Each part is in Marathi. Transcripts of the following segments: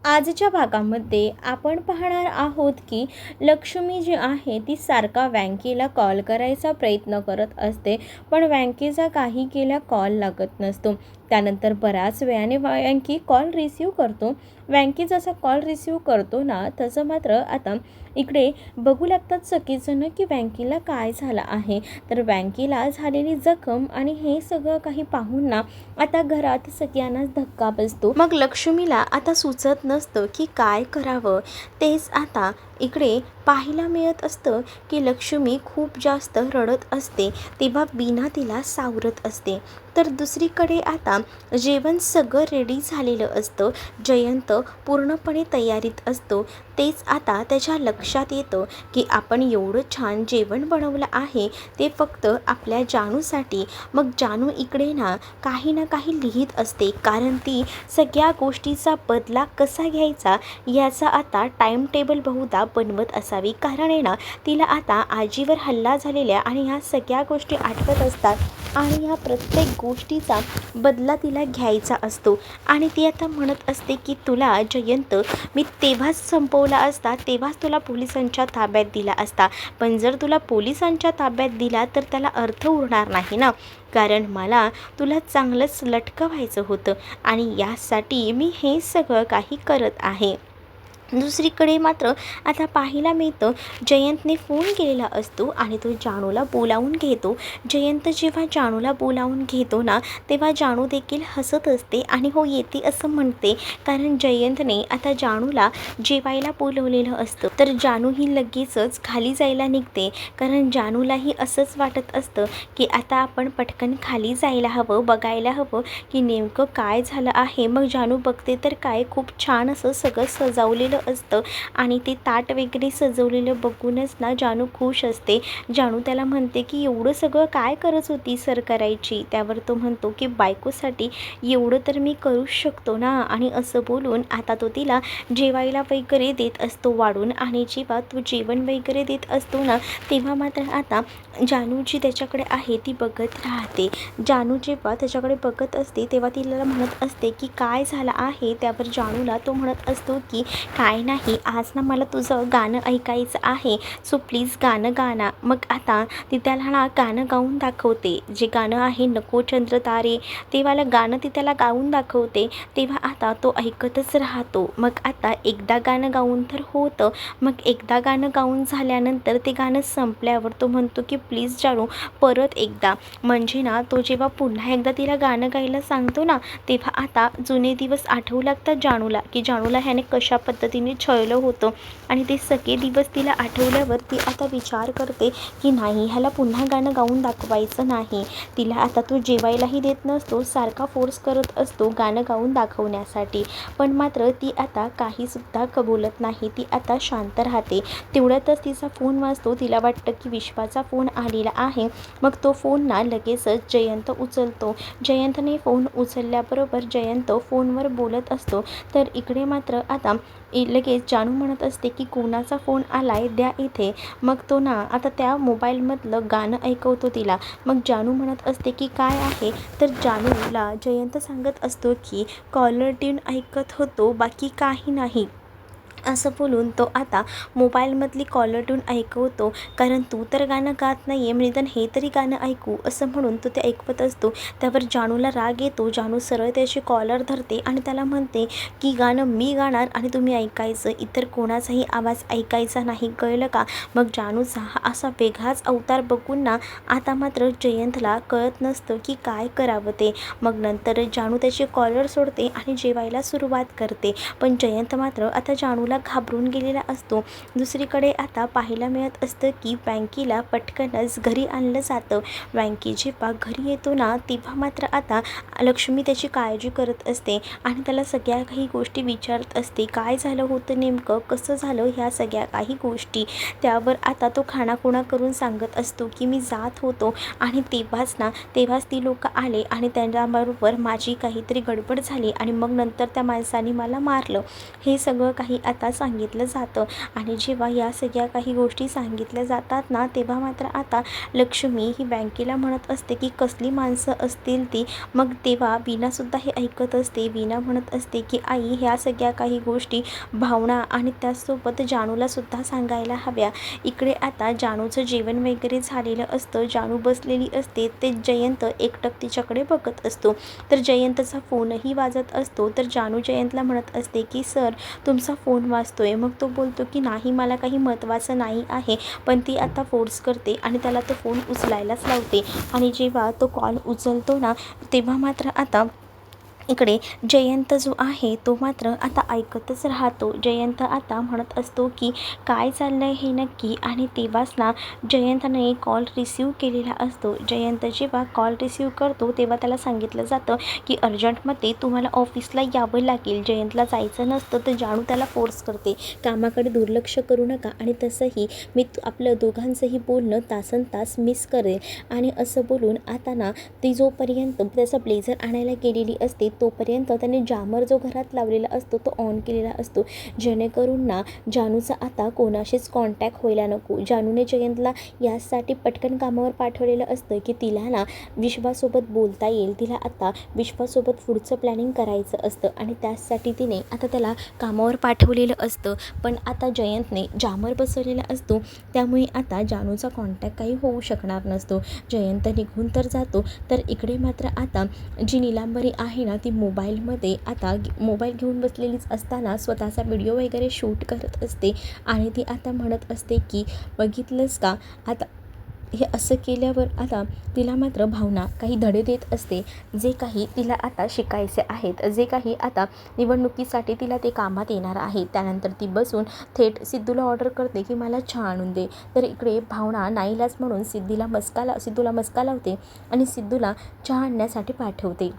आजच्या भागामध्ये आपण पाहणार आहोत की लक्ष्मी जी आहे ती सारखा बँकेला कॉल करायचा प्रयत्न करत असते, पण बँकेचा काही केल्या कॉल लागत नसतो. त्यानंतर बऱ्याच वेळाने बँके कॉल रिसीव करतो. बँके जसा कॉल रिसीव करतो ना, तसं मात्र आता इकडे बघू लागतात सगळेजण की बँकेला काय झालं आहे. तर बँकेला झालेली जखम आणि हे सगळं काही पाहून ना आता घरात सगळ्यांनाच धक्का बसतो. मग लक्ष्मीला आता सुचत नसतं की काय करावं. तेच आता इकडे पाहायला मिळत असतं की लक्ष्मी खूप जास्त रडत असते, तेव्हा बीना तिला सावरत असते. तर दुसरीकडे आता जेवण सगळं रेडी झालेलं असतं. जयंत पूर्णपणे तयारीत असतो. तेच आता त्याच्या लक्षात येतं की आपण एवढं छान जेवण बनवलं आहे ते फक्त आपल्या जानूसाठी. मग जानू इकडे ना काही लिहित असते, कारण ती सगळ्या गोष्टीचा बदला कसा घ्यायचा याचा आता टाईम टेबल बहुधा बनवत असावी. कारण आहे ना, तिला आता आजीवर हल्ला झालेल्या आणि ह्या सगळ्या गोष्टी आठवत असतात आणि ह्या प्रत्येक गोष्टीचा बदला तिला घ्यायचा असतो. आणि ती आता म्हणत असते की तुला जयंत मी तेव्हाच संपवला असता, तेव्हाच तुला पोलिसांच्या ताब्यात दिला असता. पण जर तुला पोलिसांच्या ताब्यात दिला तर त्याला अर्थ उरणार नाही ना, कारण मला तुला चांगलंच लटकवायचं होतं आणि यासाठी मी हे सगळं काही करत आहे. दुसरीकडे मात्र आता पाहायला मिळतं जयंतने फोन केलेला असतो आणि तो जानूला बोलावून घेतो. जयंत जेव्हा जानूला बोलावून घेतो ना, तेव्हा जानू देखील हसत असते आणि हो येते असं म्हणते, कारण जयंतने आता जानूला जेवायला बोलवलेलं असतं. तर जानू ही लगेचच खाली जायला निघते, कारण जानूलाही असंच वाटत असतं की आता आपण पटकन खाली जायला हवं, बघायला हवं की नेमकं काय झालं आहे. मग जानू बघते तर काय खूप छान असं सगळं सजवलेलं असतं आणि ते ताट वगैरे सजवलेलं बघूनच ना जानू खुश असते. जानू त्याला म्हणते की एवढं सगळं काय करत होती सर करायची. त्यावर तो म्हणतो की बायकोसाठी एवढं तर मी करू शकतो ना. आणि असं बोलून आता तो तिला जेवायला वगैरे देत असतो वाढून. आणि जेव्हा तो जेवण वगैरे देत असतो ना, तेव्हा मात्र आता जानू जी त्याच्याकडे आहे ती बघत राहते. जानू जेव्हा त्याच्याकडे बघत असते तेव्हा तिला म्हणत असते की काय झालं आहे. त्यावर जानूला तो म्हणत असतो की काय नाही, आज ना मला तुझं गाणं ऐकायचं आहे, सो प्लीज गाणं गाना. मग आता ती त्याला ना गाणं गाऊन दाखवते. जे गाणं आहे नको चंद्र तारे, ते वाला गाणं ती त्याला गाऊन दाखवते. तेव्हा आता तो ऐकतच राहतो. मग आता एकदा गाणं गाऊन तर होतं, मग एकदा गाणं गाऊन झाल्यानंतर ते गाणं संपल्यावर तो म्हणतो की प्लीज जानू परत एकदा. म्हणजे ना तो जेव्हा पुन्हा एकदा तिला गाणं गायला सांगतो ना, तेव्हा आता जुने दिवस आठवू लागतात जानूला, की जानूला ह्याने कशा पद्धतीने छळलं होतं. आणि ते सगळे दिवस तिला आठवल्यावर ती आता विचार करते की नाही, ह्याला पुन्हा गाणं गाऊन दाखवायचं नाही. तिला आता तो जेवायलाही देत नसतो, सारखा फोर्स करत असतो गाणं गाऊन दाखवण्यासाठी. पण मात्र ती आता काहीसुद्धा कबूलत नाही. ती आता शांत राहते. तेवढ्यातच तिचा फोन वाजतो. तिला वाटतं की विश्वाचा फोन आलेला आहे. मग तो फोन ना लगेचच जयंत उचलतो. जयंतने फोन उचलल्याबरोबर जयंत फोनवर बोलत असतो. तर इकडे मात्र आता लगेच जानू म्हणत असते की कोणाचा फोन आलाय द्या इथे. मग तो ना आता त्या मोबाईलमधलं गाणं ऐकवतो तिला. मग जानू म्हणत असते की काय आहे. तर जानूला जयंत सांगत असतो की कॉलर ट्यून ऐकत होतो, बाकी काही नाही. असं बोलून तो आता मोबाईलमधली कॉलर ट्यून ऐकवतो, कारण तू तर गाणं गात नाही आहे, निदान हे तरी गाणं ऐकू असं म्हणून तो ते ऐकवत असतो. त्यावर जानूला राग येतो. जानू सरळ त्याची कॉलर धरते आणि त्याला म्हणते की गाणं मी गाणार आणि तुम्ही ऐकायचं, इतर कोणाचाही आवाज ऐकायचा नाही, कळलं का. मग जानूचा हा असा वेगळाच अवतार बघून ना आता मात्र जयंतला कळत नसतं की काय करावं ते. मग नंतर जानू त्याची कॉलर सोडते आणि जेवायला सुरुवात करते. पण जयंत मात्र आता जानूला घाबरून गेलेला असतो. दुसरीकडे आता पाहायला मिळत असतं की बँकेला पटकनच घरी आणलं जातं. बँके जेव्हा घरी येतो ना, तेव्हा मात्र आता लक्ष्मी त्याची काळजी करत असते आणि त्याला सगळ्या काही गोष्टी विचारत असते. काय झालं होतं नेमकं, कसं झालं, ह्या सगळ्या काही गोष्टी. त्यावर आता तो खाणाखुणा करून सांगत असतो की मी जात होतो आणि तेव्हाच ती लोक आले आणि त्यांच्याबरोबर माझी काहीतरी गडबड झाली आणि मग नंतर त्या माणसाने मला मारलं. हे सगळं काही आता आता सांगितलं जातं. आणि जेव्हा या सगळ्या काही गोष्टी सांगितल्या जातात ना, तेव्हा मात्र आता लक्ष्मी ही बँकेला म्हणत असते की कसली माणसं असतील ती. मग तेव्हा वीणासुद्धा हे ऐकत असते. वीणा म्हणत असते की आई, ह्या सगळ्या काही गोष्टी भावना आणि त्याचसोबत जानूलासुद्धा सांगायला हव्या. इकडे आता जानूचं जेवण वगैरे झालेलं असतं. जानू बसलेली असते. ते जयंत एकटक तिच्याकडे बघत असतो. तर जयंतचा फोनही वाजत असतो. तर जानू जयंतला म्हणत असते की सर, तुमचा फोन वाजतोय. मग तो बोलतो की नाही, मला काही महत्त्वाचं नाही आहे. पण ती आता फोर्स करते आणि त्याला तो फोन उचलायलाच लावते. आणि जेव्हा तो कॉल उचलतो ना, तेव्हा मात्र आता इकडे जयंत जो आहे तो मात्र आता ऐकतच राहतो. जयंत आता म्हणत असतो की काय चाललंय हे नक्की. आणि तेव्हाच ना जयंतने कॉल रिसीव केलेला असतो. जयंत जेव्हा कॉल रिसीव करतो तेव्हा त्याला सांगितलं जातं की अर्जंटमध्ये तुम्हाला ऑफिसला यावं लागेल. जयंतला जायचं नसतं तर जानू त्याला फोर्स करते, कामाकडे दुर्लक्ष करू नका आणि तसंही मी आपलं दोघांचंही बोलणं तासनतास मिस करेल. आणि असं बोलून आता ना ती जोपर्यंत त्याचा ब्लेझर आणायला गेलेली असते तोपर्यंत त्याने जामर जो घरात लावलेला असतो तो ऑन केलेला असतो, जेणेकरून ना जानूचा आता कोणाशीच कॉन्टॅक्ट व्हायला नको. जानूने जयंतला यासाठी पटकन कामावर पाठवलेलं असतं की तिला ना विश्वासोबत बोलता येईल. तिला आता विश्वासोबत पुढचं प्लॅनिंग करायचं असतं आणि त्यासाठी तिने आता त्याला कामावर पाठवलेलं असतं. पण आता जयंतने जामर बसवलेला असतो, त्यामुळे आता जानूचा कॉन्टॅक्ट काही होऊ शकणार नसतो. जयंत निघून तर जातो. तर इकडे मात्र आता जी नीलांबरी आहे ना, ती मोबाईलमध्ये आता मोबाईल घेऊन बसलेलीच असताना स्वतःचा व्हिडिओ वगैरे शूट करत असते. आणि ती आता म्हणत असते की बघितलंस का, आता हे असं केल्यावर आता तिला मात्र भावना काही धडे देत असते, जे काही तिला आता शिकायचे आहेत, जे काही आता निवडणुकीसाठी तिला ते कामात येणार आहे. त्यानंतर ती बसून थेट सिद्धूला ऑर्डर करते की मला चहा आणून दे. तर इकडे भावना नाईलाज म्हणून सिद्धूला मस्का लावते आणि सिद्धूला चहा आणण्यासाठी पाठवते.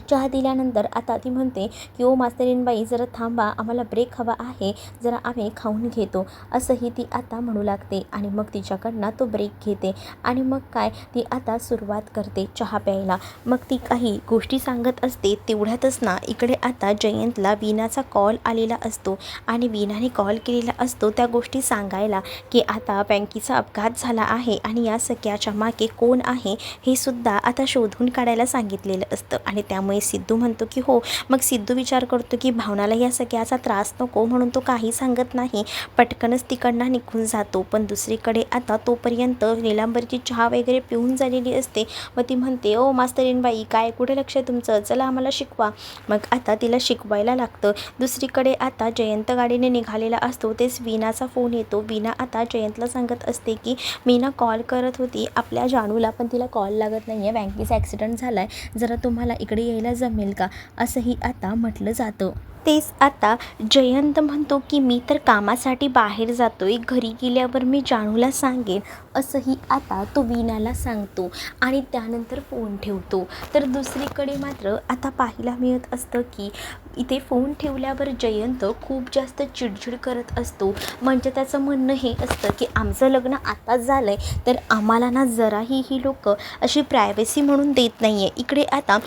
चहा दिल्यानंतर आता ती म्हणते की ओ मास्तरीणबाई, जरा थांबा, आम्हाला ब्रेक हवा आहे, जरा आम्ही खाऊन घेतो, असंही ती आता म्हणू लागते. आणि मग तिच्याकडनं तो ब्रेक घेते आणि मग काय ती आता सुरुवात करते चहा प्यायला. मग ती काही गोष्टी सांगत असते. तेवढ्यातच ना इकडे आता जयंतला वीणाचा कॉल आलेला असतो आणि वीणाने कॉल केलेला असतो त्या गोष्टी सांगायला की आता बँकेचा अपघात झाला आहे आणि या सगळ्याच्या मागे कोण आहे हे सुद्धा आता शोधून काढायला सांगितलेलं असतं. आणि त्यामुळे सिद्धू म्हणतो की हो. मग सिद्धू विचार करतो की भावनाला या सगळ्याचा त्रास नको म्हणून तो काही सांगत नाही, पटकनच तिकडनं निघून जातो. पण दुसरीकडे आता तोपर्यंत नीलांबरची चहा वगैरे पिऊन झालेली असते व ती म्हणते ओ मास्तरीणबाई, काय कुठे लक्ष आहे तुमचं, चला आम्हाला शिकवा. मग आता तिला शिकवायला लागतं. दुसरीकडे आता जयंत गाडीने निघालेला असतो. तेच वीणाचा फोन येतो. वीणा आता जयंतला सांगत असते की मीना कॉल करत होती आपल्या जानूला, पण तिला कॉल लागत नाही आहे, बँकेचा ॲक्सिडेंट झाला आहे, जरा तुम्हाला इकडे यायला जमेल का, असंही आता म्हटलं जातं. तेच आता जयंत म्हणतो की मी तर कामासाठी बाहेर जातोय, घरी गेल्यावर मी जानूला सांगेन, असंही आता तो वीणाला सांगतो आणि त्यानंतर फोन ठेवतो. तर दुसरीकडे मात्र आता पाहायला मिळत असतं की इथे फोन ठेवल्यावर जयंत खूप जास्त चिडचिड करत असतो. म्हणजे त्याचं म्हणणं हे असतं की आमचं लग्न आताच झालं आहे तर आम्हाला ना जराही ही लोक अशी प्रायव्हसी म्हणून देत नाही आहे. इकडे आता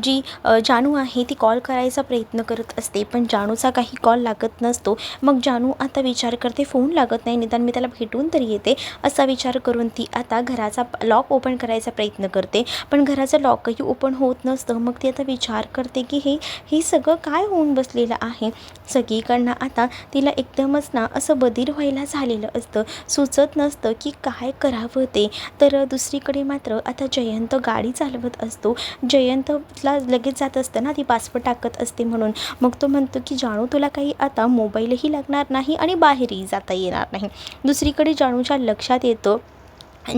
जी जानू आहे ती कॉल करायचा प्रयत्न करत असते, पण जानूचा काही कॉल लागत नसतो. मग जानू आता विचार करते फोन लागत नाही, निदान मी त्याला भेटून तरी येते, असा विचार करून ती आता घराचा लॉक ओपन करायचा प्रयत्न करते. पण घराचं लॉकही ओपन होत नसतं. मग ती आता विचार करते की हे सगळं काय होऊन बसलेलं आहे. सगळीकडनं आता तिला एकदमच ना असं बधीर व्हायला झालेलं असतं, सुचत नसतं की काय करावं ते. तर दुसरीकडे मात्र आता जयंत गाडी चालवत असतो. जयंतला लगेच जात असतं ना, ती पासवर्ड टाकत असते म्हणून. मग तो म्हणतो की जानू, तुला काही आता मोबाईलही लागणार नाही आणि बाहेरही जाता येणार नाही. दुसरीकडे जानूच्या लक्षात येतं,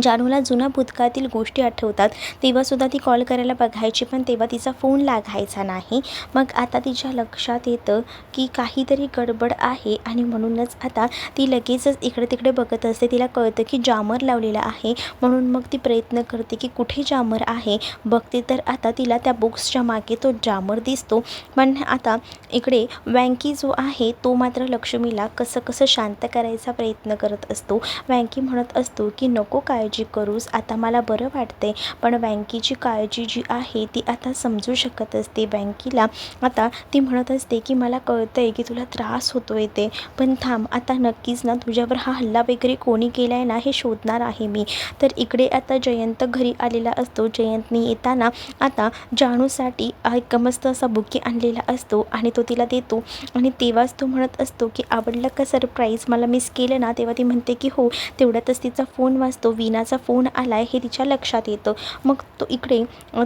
जानूला जुन्या भूतकाळातील गोष्टी आठवतात. तेव्हासुद्धा ती कॉल करायला बघायची, पण तेव्हा तिचा फोन लागायचा नाही. मग आता तिच्या लक्षात येतं की काहीतरी गडबड आहे आणि म्हणूनच आता ती लगेचच इकडे तिकडे बघत असते. तिला कळतं की जामर लावलेला आहे, म्हणून मग ती प्रयत्न करते की कुठे जामर आहे. बघते तर आता तिला त्या बुक्सच्या मागे तो जामर दिसतो. पण आता इकडे वँकी जो आहे तो मात्र लक्ष्मीला कसं शांत करायचा प्रयत्न करत असतो. वँकी म्हणत असतो की नको काळजी करूस, आता मला बरं वाटते. पण बँकेची काळजी जी आहे ती आता समजू शकत असते. बँकेला आता ती म्हणत असते की मला कळतं आहे की तुला त्रास होतो आहे ते, पण थांब आता नक्कीच ना तुझ्यावर हा हल्ला वगैरे कोणी केला आहे ना हे शोधणार आहे मी. तर इकडे आता जयंत घरी आलेला असतो. जयंतने येताना आता जानूसाठी एक मस्त असा बुके आणलेला असतो आणि तो तिला देतो आणि तेव्हाच तो म्हणत असतो की आवडलं का सरप्राईज, मला मिस केलं ना. तेव्हा ती म्हणते की हो. तेवढ्यातच तिचा फोन वाजतो. वीणाचा फोन आला आहे हे तिच्या लक्षात येतं. मग तो इकडे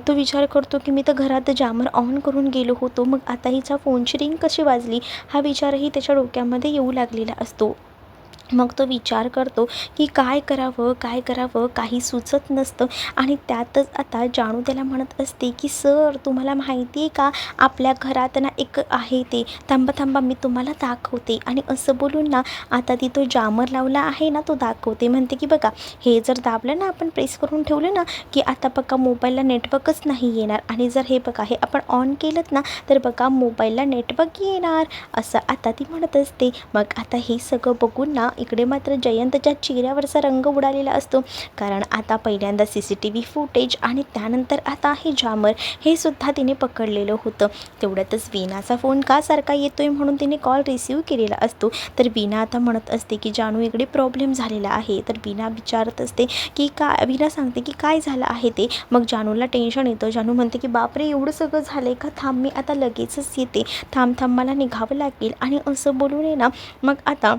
तो विचार करतो की मी तर घरात जामर ऑन करून गेलो होतो, मग आता हिच्या फोनची रिंग कशी वाजली हा विचारही त्याच्या डोक्यामध्ये येऊ लागलेला असतो. मग तो विचार करतो की काय करावं काही सुचत नसतं. आणि त्यातच आता जानू त्याला म्हणत असते की सर तुम्हाला माहिती आहे का आपल्या घरात ना एक आहे ते, थांबा मी तुम्हाला दाखवते. आणि असं बोलून ना आता ती तो जामर लावला आहे ना तो दाखवते. म्हणते की बघा हे जर दाबलं ना आपण प्रेस करून ठेवलं ना की आता बघा मोबाईलला नेटवर्कच नाही येणार, आणि जर हे बघा हे आपण ऑन केलं ना तर बघा मोबाईलला नेटवर्क येणार, असं आता ती म्हणत असते. मग आता हे सगळं बघून ना इकडे मात्र जयंतच्या चेहऱ्यावरचा रंग उडालेला असतो, कारण आता पहिल्यांदा CCTV फुटेज आणि त्यानंतर आता हे जामर हे सुद्धा तिने पकडलेलं होतं. तेवढ्यातच वीणाचा फोन का सारखा येतोय म्हणून तिने कॉल रिसीव केलेला असतो. तर वीणा आता म्हणत असते की जानू इकडे प्रॉब्लेम झालेला आहे. तर वीणा विचारत असते की वीणा सांगते की काय झालं आहे ते. मग जानूला टेन्शन येतं. जानू म्हणते की बापरे एवढं सगळं झालं का, थांब मी आता लगेचच येते, थांब मला निघावं लागेल. आणि असं बोलून आहे ना मग आता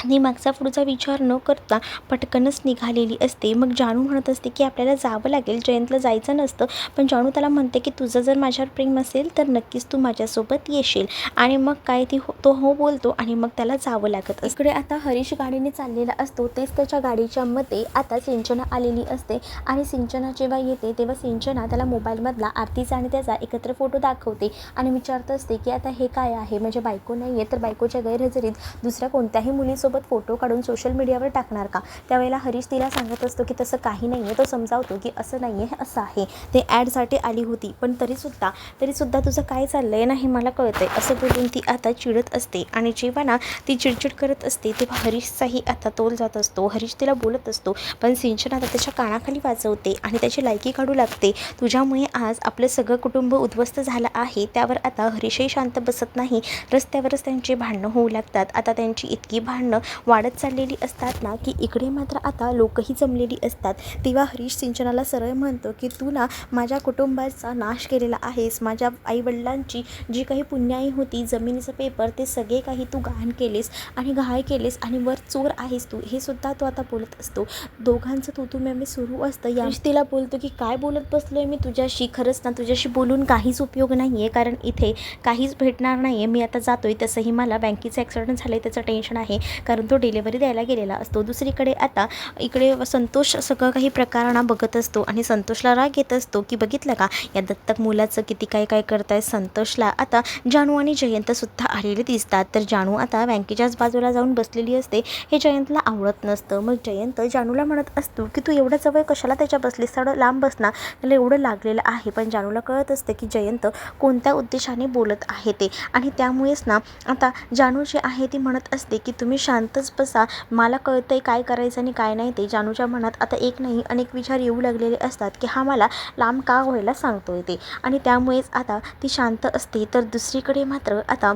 ती मागचा पुढचा विचार न करता पटकनच निघालेली असते. मग जानू म्हणत असते की आपल्याला जावं लागेल, जयंतला जायचं नसतं. पण जानू त्याला म्हणते की तुझं जर माझ्यावर प्रेम असेल तर नक्कीच तू माझ्यासोबत येशील. आणि मग काय तो हो बोलतो आणि मग त्याला जावं लागत. इकडे आता हरीश गाडीने चाललेला असतो. तेच त्याच्या गाडीच्या मध्ये आता सिंचना आलेली असते. आणि सिंचना जेव्हा येते तेव्हा सिंचना त्याला मोबाईलमधला आरतीचा आणि त्याचा एकत्र फोटो दाखवते आणि विचारत असते की आता हे काय आहे, म्हणजे बायको नाही आहे तर बायकोच्या गैरहजेरीत दुसऱ्या कोणत्याही मुलीसोबत फोटो काढून सोशल मीडियावर टाकणार का. त्यावेळेला हरीश तिला सांगत असतो की तसं काही नाही आहे. तो समजावतो की असं नाही आहे, असं आहे, ते ॲडसाठी आली होती, पण तरीसुद्धा तुझं काय चाललं आहे ना हे मला कळतं आहे, असं बोलून ती आता चिडत असते. आणि जेव्हा ना ती चिडचिड करत असते तेव्हा हरीशचाही आता तोल जात असतो. हरीश तिला बोलत असतो पण सिंचना आता त्याच्या कानाखाली वाजवते आणि त्याची लायकी काढू लागते. तुझ्यामुळे आज आपलं सगळं कुटुंब उद्ध्वस्त झालं आहे. त्यावर आता हरीशही शांत बसत नाही. रस्त्यावरच त्यांची भांडणं होऊ लागतात. आता त्यांची इतकी भांडणं वाढत चाललेली असतात ना की इकडे मात्र आता लोकही जमलेली असतात. तेव्हा हरीश सिंचनाला सरळ म्हणतो की तू ना माझ्या कुटुंबाचा नाश केलेला आहेस, माझ्या आईवडिलांची जी काही पुण्याई होती, जमिनीचं पेपर, ते सगळे काही तू गहाण केलेस आणि गहाळ केलेस आणि वर चोर आहेस तू, हे सुद्धा तो आता बोलत असतो. दोघांचं तू मी सुरू असतं. या तिला बोलतो की काय बोलत बसलोय मी तुझ्याशी, खरंच ना तुझ्याशी बोलून काहीच उपयोग नाही आहे, कारण इथे काहीच भेटणार नाही आहे. मी आता जातोय, तसंही मला बँकेचं ॲक्सिडेंट झालं आहे त्याचं टेन्शन आहे, कारण तो डिलिव्हरी द्यायला गेलेला असतो. दुसरीकडे आता इकडे संतोष सगळं काही प्रकारांना बघत असतो आणि संतोषला राग येत असतो की बघितलं का या दत्तक मुलाचं किती काय करताय. संतोषला आता जानू आणि जयंत सुद्धा आलेले दिसतात. तर जानू आता बँकेच्याच बाजूला जाऊन बसलेली असते. हे जयंतला आवडत नसतं. मग जयंत जानूला म्हणत असतो की तू एवढं जवळ कशाला त्याच्या बसलीस, थोडं लांब बसणार, त्याला एवढं लागलेलं आहे. पण जानूला कळत असते की जयंत कोणत्या उद्देशाने बोलत आहे ते, आणि त्यामुळेच ना आता जानू जी आहे ती म्हणत असते की तुम्ही शांतच बसा, मला कळतंय काय करायचं आणि काय नाही ते. जानूच्या मनात आता एक नाही अनेक विचार येऊ लागलेले असतात की हा मला लांब का व्हायला सांगतोय ते, आणि त्यामुळेच आता ती शांत असते. तर दुसरीकडे मात्र आता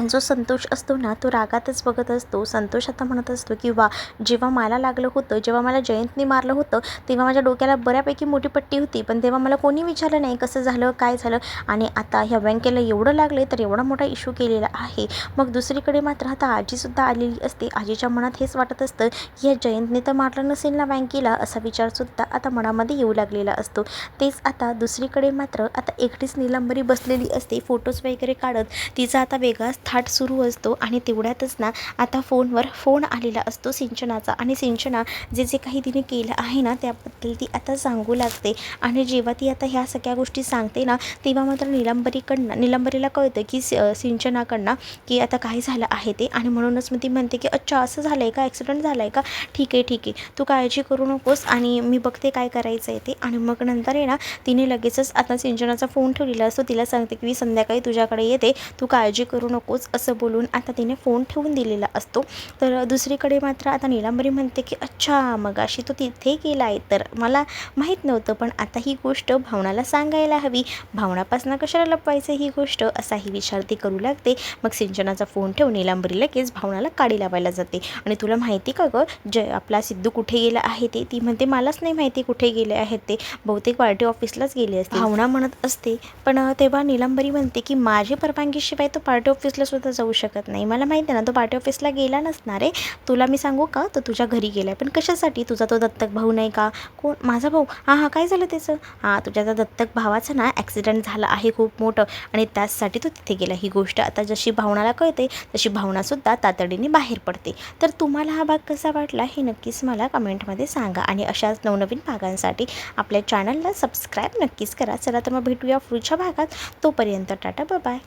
जो संतोष असतो ना तो रागातच बघत असतो. संतोष आता म्हणत असतो की वा, जेव्हा मला लागलं होतं, जेव्हा मला जयंतने मारलं होतं तेव्हा माझ्या डोक्याला बऱ्यापैकी मोठी पट्टी होती, पण तेव्हा मला कोणी विचारलं नाही कसं झालं काय झालं, आणि आता ह्या बँकेला एवढं लागले तर एवढा मोठा इश्यू केलेला आहे. मग दुसरीकडे मात्र आता आजीसुद्धा आलेली असते. आजीच्या मनात हेच वाटत असतं की या जयंतने तर मारलं नसेल ना बँकेला, असा विचारसुद्धा आता मनामध्ये येऊ लागलेला असतो. तेच आता दुसरीकडे मात्र आता एकटीच निलंबरी बसलेली असते फोटोज वगैरे काढत. तिचा आता वेगळाच थाट सुरू असतो आणि तेवढ्यातच ना आता फोनवर फोन आलेला असतो सिंचनाचा, आणि सिंचना जे काही तिने केलं आहे ना त्याबद्दल ती आता सांगू लागते. आणि जेव्हा ती आता ह्या सगळ्या गोष्टी सांगते ना तेव्हा मात्र निलंबरीला कळतं की सिंचनाकडनं की आता काय झालं आहे ते, आणि म्हणूनच मग ती म्हणते की अच्छा असं झालं आहे का, ॲक्सिडेंट झाला आहे का, ठीक आहे तू काळजी करू नकोस आणि मी बघते काय करायचं आहे ते. आणि मग नंतर आहे ना तिने लगेचच आता सिंचनाचा फोन ठेवलेला असतो. तिला सांगते की मी संध्याकाळी तुझ्याकडे येते, तू काळजी करू नकोस. नकोच असं बोलून आता तिने फोन ठेवून दिलेला असतो. तर दुसरीकडे मात्र आता नीलांबरी म्हणते की अच्छा मगाशी तो तिथे गेला आहे, तर मला माहीत नव्हतं, पण आता ही गोष्ट भावनाला सांगायला हवी. भावनापासून कशाला लपवायचं ही गोष्ट असाही विचार ती करू लागते. मग सिंचनाचा फोन ठेवून नीलांबरी लगेच भावनाला काडी लावायला जाते. आणि तुला माहिती का गं आपला सिद्धू कुठे गेला आहे ते? ती म्हणते मलाच नाही माहिती कुठे गेले आहेत ते, बहुतेक पार्टी ऑफिसलाच गेले असते. भावना म्हणत असते, पण तेव्हा नीलांबरी म्हणते की माझी परवानगीशिवाय तो पार्टी ऑफिसला सुद्धा जाऊ शकत नाही. मला माहिती आहे ना तो पार्टी ऑफिसला गेला नसणार आहे. तुला मी सांगू का, तो तुझ्या घरी गेला आहे. पण कशासाठी? तुझा तो दत्तक भाऊ नाही का? कोण? माझा भाऊ? हां काय झालं त्याचं? तुझ्या त्या दत्तक भावाचा ना ॲक्सिडेंट झाला आहे खूप मोठं, आणि त्याचसाठी तो तिथे गेला. ही गोष्ट आता जशी भावनाला कळते तशी भावनासुद्धा तातडीने बाहेर पडते. तर तुम्हाला हा भाग कसा वाटला हे नक्कीच मला कमेंटमध्ये सांगा, आणि अशाच नवनवीन भागांसाठी आपल्या चॅनलला सबस्क्राईब नक्कीच करा. चला तर मग भेटूया पुढच्या भागात. तोपर्यंत टाटा बाय.